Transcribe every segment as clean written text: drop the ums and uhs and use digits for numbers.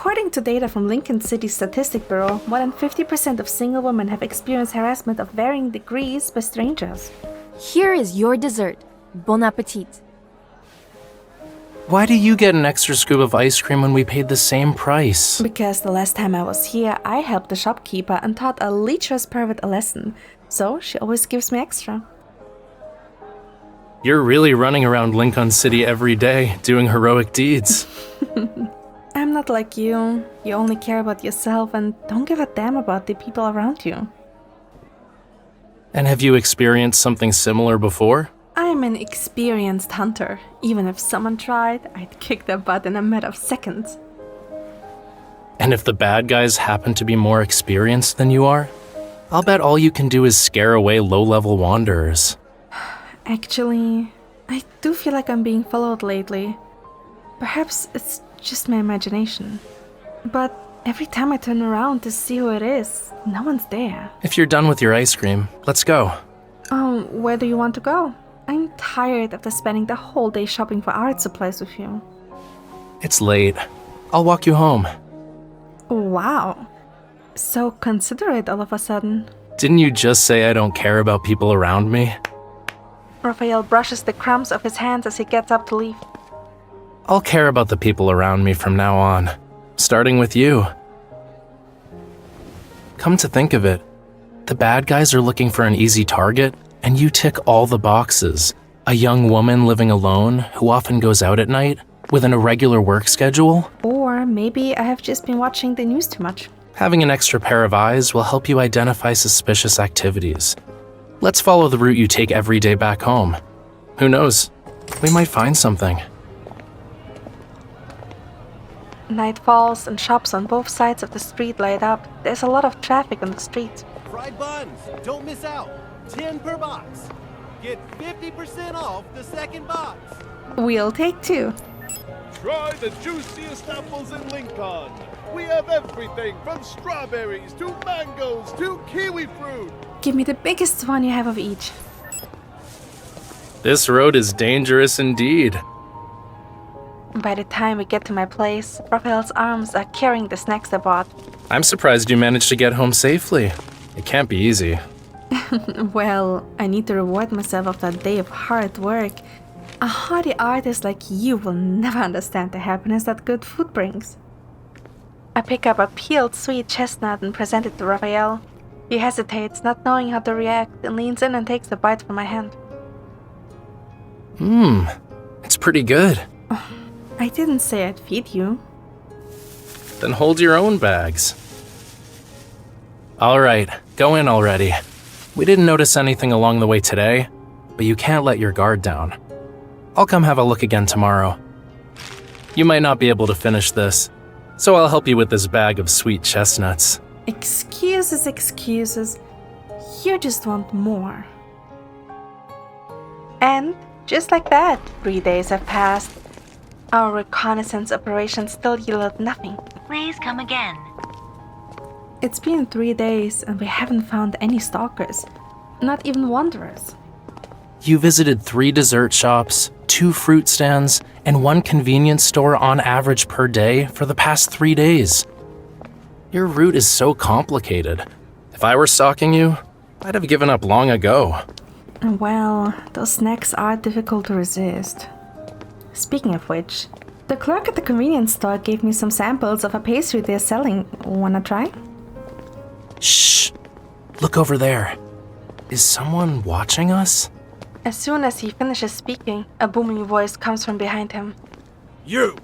According to data from Lincoln City Statistic Bureau, more than 50% of single women have experienced harassment of varying degrees by strangers. Here is your dessert. Bon appetit. Why do you get an extra scoop of ice cream when we paid the same price? Because the last time I was here, I helped the shopkeeper and taught a lecherous pervert a lesson, so she always gives me extra. You're really running around Lincoln City every day, doing heroic deeds. I'm not like you. You only care about yourself and don't give a damn about the people around you. And have you experienced something similar before? I'm an experienced hunter. Even if someone tried, I'd kick their butt in a matter of seconds. And if the bad guys happen to be more experienced than you are, I'll bet all you can do is scare away low-level wanderers. Actually, I do feel like I'm being followed lately. Perhaps it's just my imagination. But every time I turn around to see who it is, no one's there. If you're done with your ice cream, let's go. Where do you want to go? I'm tired after spending the whole day shopping for art supplies with you. It's late. I'll walk you home. Wow. So considerate all of a sudden. Didn't you just say I don't care about people around me? Rafayel brushes the crumbs off his hands as he gets up to leave. I'll care about the people around me from now on, starting with you. Come to think of it, the bad guys are looking for an easy target, and you tick all the boxes. A young woman living alone who often goes out at night with an irregular work schedule. Or maybe I have just been watching the news too much. Having an extra pair of eyes will help you identify suspicious activities. Let's follow the route you take every day back home. Who knows? We might find something. Night falls and shops on both sides of the street light up. There's a lot of traffic on the street. Fried buns, don't miss out. 10 per box. Get 50% off the second box. We'll take two. Try the juiciest apples in Lincoln. We have everything from strawberries to mangoes to kiwi fruit. Give me the biggest one you have of each. This road is dangerous indeed. By the time we get to my place, Rafayel's arms are carrying the snacks I bought. I'm surprised you managed to get home safely. It can't be easy. Well, I need to reward myself after a day of hard work. A hardy artist like you will never understand the happiness that good food brings. I pick up a peeled sweet chestnut and present it to Rafayel. He hesitates, not knowing how to react, and leans in and takes a bite from my hand. It's pretty good. I didn't say I'd feed you. Then hold your own bags. All right, go in already. We didn't notice anything along the way today, but you can't let your guard down. I'll come have a look again tomorrow. You might not be able to finish this, so I'll help you with this bag of sweet chestnuts. Excuses, excuses. You just want more. And just like that, 3 days have passed. Our reconnaissance operation still yielded nothing. Please come again. It's been 3 days and we haven't found any stalkers. Not even wanderers. You visited 3 dessert shops, 2 fruit stands, and 1 convenience store on average per day for the past 3 days. Your route is so complicated. If I were stalking you, I'd have given up long ago. Well, those snacks are difficult to resist. Speaking of which, the clerk at the convenience store gave me some samples of a pastry they're selling. Wanna try? Shh! Look over there. Is someone watching us? As soon as he finishes speaking, a booming voice comes from behind him. You!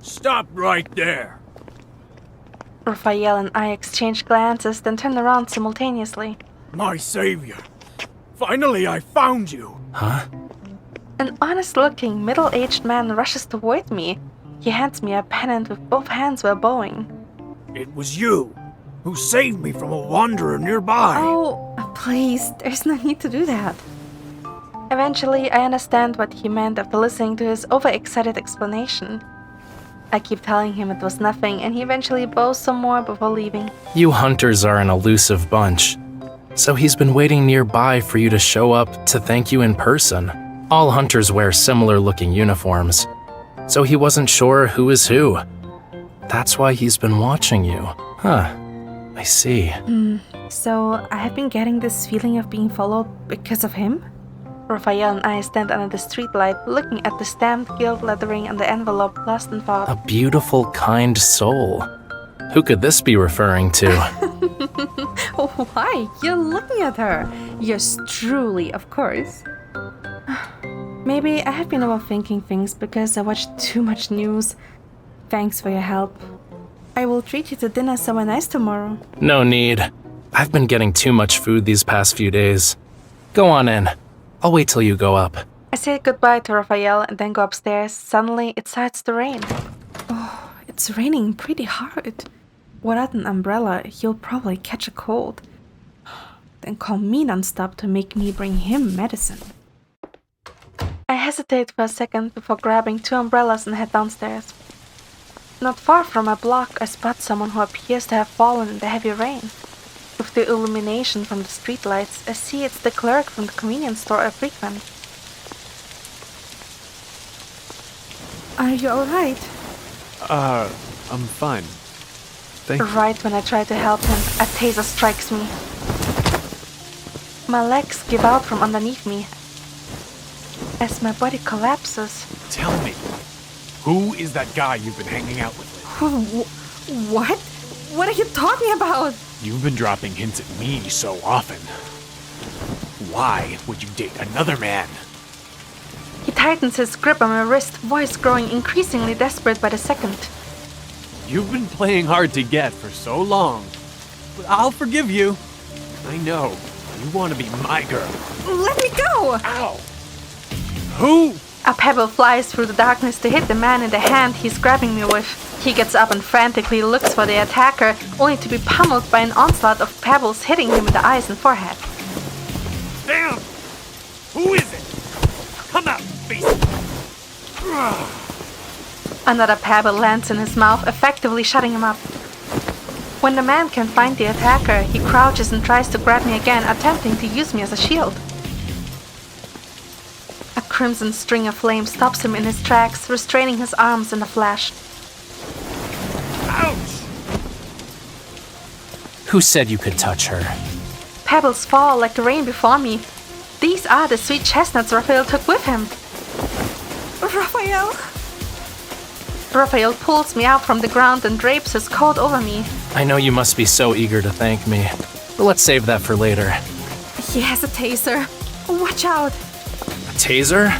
Stop right there! Rafayel and I exchange glances, then turn around simultaneously. My savior! Finally I found you! Huh? An honest-looking, middle-aged man rushes toward me. He hands me a pennant with both hands while bowing. It was you who saved me from a wanderer nearby. Oh, please, there's no need to do that. Eventually, I understand what he meant after listening to his overexcited explanation. I keep telling him it was nothing, and he eventually bows some more before leaving. You hunters are an elusive bunch. So he's been waiting nearby for you to show up to thank you in person. All hunters wear similar-looking uniforms, so he wasn't sure who is who. That's why he's been watching you. Huh. I see. So I have been getting this feeling of being followed because of him? Rafayel and I stand under the streetlight, looking at the stamped gilt lettering on the envelope, lost in thought. A beautiful, kind soul. Who could this be referring to? Why? You're looking at her. Yours truly, of course. Maybe I have been overthinking things because I watched too much news. Thanks for your help. I will treat you to dinner somewhere nice tomorrow. No need. I've been getting too much food these past few days. Go on in. I'll wait till you go up. I say goodbye to Rafayel and then go upstairs. Suddenly, it starts to rain. Oh, it's raining pretty hard. Without an umbrella, you'll probably catch a cold. Then call me nonstop to make me bring him medicine. I hesitate for a second before grabbing 2 umbrellas and head downstairs. Not far from my block, I spot someone who appears to have fallen in the heavy rain. With the illumination from the streetlights, I see it's the clerk from the convenience store I frequent. Are you alright? I'm fine. Thank you. Right when I try to help him, a taser strikes me. My legs give out from underneath me as my body collapses. Tell me, who is that guy you've been hanging out with lately? What? What are you talking about? You've been dropping hints at me so often. Why would you date another man? He tightens his grip on my wrist, voice growing increasingly desperate by the second. You've been playing hard to get for so long. But I'll forgive you. I know. You want to be my girl. Let me go! Ow! Who? A pebble flies through the darkness to hit the man in the hand he's grabbing me with. He gets up and frantically looks for the attacker, only to be pummeled by an onslaught of pebbles hitting him in the eyes and forehead. Damn! Who is it? Come out, face it! Another pebble lands in his mouth, effectively shutting him up. When the man can find the attacker, he crouches and tries to grab me again, attempting to use me as a shield. A crimson string of flame stops him in his tracks, restraining his arms in a flash. Ouch! Who said you could touch her? Pebbles fall like the rain before me. These are the sweet chestnuts Rafayel took with him. Rafayel? Rafayel pulls me out from the ground and drapes his coat over me. I know you must be so eager to thank me, but let's save that for later. He has a taser. Watch out! A taser?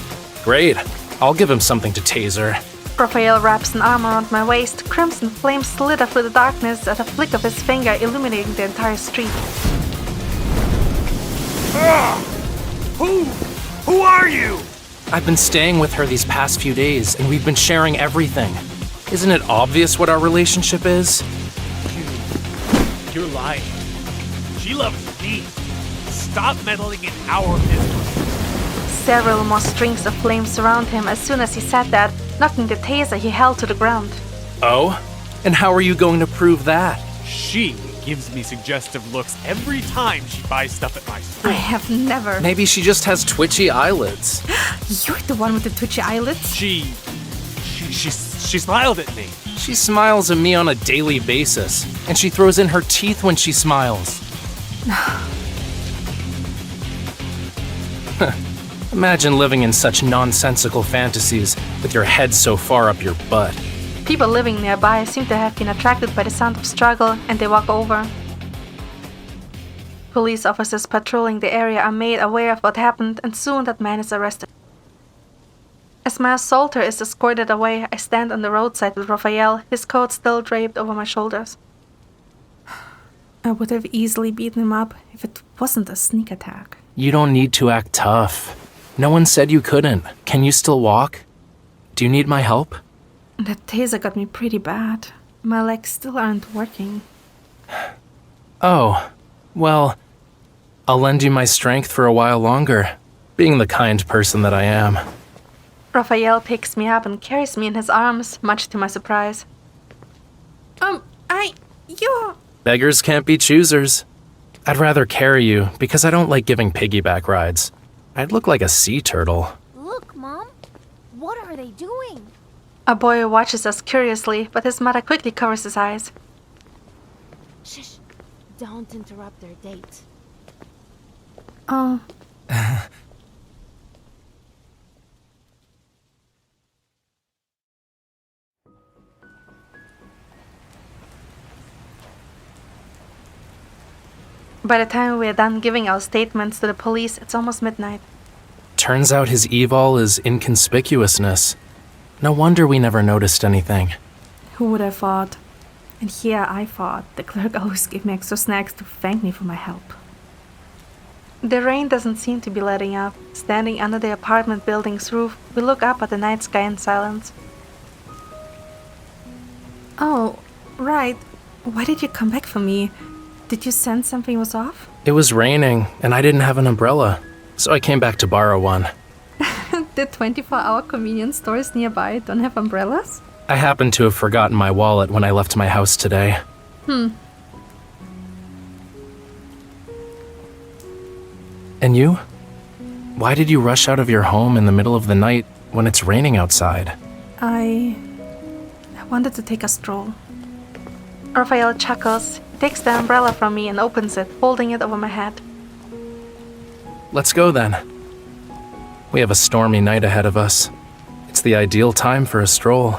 Great. I'll give him something to taser. Rafayel wraps an arm around my waist. Crimson flames slither through the darkness at a flick of his finger, illuminating the entire street. Who are you? I've been staying with her these past few days, and we've been sharing everything. Isn't it obvious what our relationship is? You're lying. She loves me. Stop meddling in our business. Several more strings of flame surround him as soon as he said that, knocking the taser he held to the ground. Oh? And how are you going to prove that? She gives me suggestive looks every time she buys stuff at my store. I have never. Maybe she just has twitchy eyelids. You're the one with the twitchy eyelids? She smiled at me. She smiles at me on a daily basis, and she throws in her teeth when she smiles. Imagine living in such nonsensical fantasies with your head so far up your butt. People living nearby seem to have been attracted by the sound of struggle, and they walk over. Police officers patrolling the area are made aware of what happened, and soon that man is arrested. As my assaulter is escorted away, I stand on the roadside with Rafayel, his coat still draped over my shoulders. I would have easily beaten him up if it wasn't a sneak attack. You don't need to act tough. No one said you couldn't. Can you still walk? Do you need my help? That taser got me pretty bad. My legs still aren't working. Oh, well, I'll lend you my strength for a while longer, being the kind person that I am. Rafayel picks me up and carries me in his arms, much to my surprise. You... Beggars can't be choosers. I'd rather carry you because I don't like giving piggyback rides. I'd look like a sea turtle. Look, Mom. What are they doing? A boy watches us curiously, but his mother quickly covers his eyes. Shh. Don't interrupt their date. Oh. By the time we're done giving our statements to the police, it's almost midnight. Turns out his evil is inconspicuousness. No wonder we never noticed anything. Who would have thought? And here I thought the clerk always gave me extra snacks to thank me for my help. The rain doesn't seem to be letting up. Standing under the apartment building's roof, we look up at the night sky in silence. Oh, right. Why did you come back for me? Did you sense something was off? It was raining, and I didn't have an umbrella, so I came back to borrow one. The 24-hour convenience stores nearby don't have umbrellas? I happened to have forgotten my wallet when I left my house today. And you? Why did you rush out of your home in the middle of the night when it's raining outside? I wanted to take a stroll. Rafayel chuckles, takes the umbrella from me and opens it, holding it over my head. Let's go then. We have a stormy night ahead of us. It's the ideal time for a stroll.